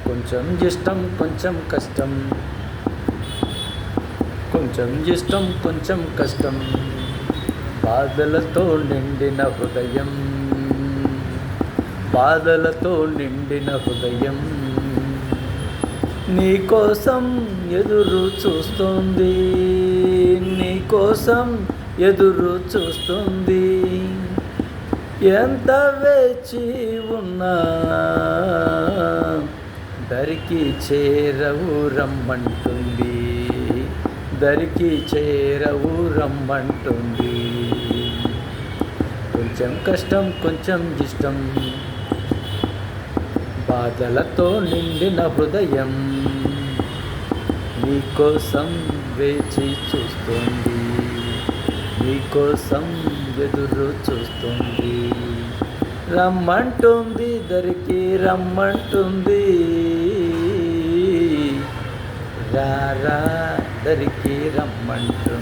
కొంచెం ఇష్టం కొంచెం కష్టం, కొంచెం ఇష్టం కొంచెం కష్టం, బాధలతో నిండిన హృదయం, బాధలతో నిండిన హృదయం నీకోసం ఎదురు చూస్తుంది, నీకోసం ఎదురు చూస్తుంది. ఎంత వేచి ఉన్నా దరికి చేరవు రమ్మంటుంది, దరికి చేరవు రమ్మంటుంది. కొంచెం కష్టం కొంచెం ఇష్టం, బాధలతో నిండిన హృదయం నీకోసం వేచి చూస్తుంది, నీకోసం ఎదురు చూస్తుంది. రమ్మంటుంది దరికి రమ్మంటుంది, రా రా దరికి రమ్మంటుంది.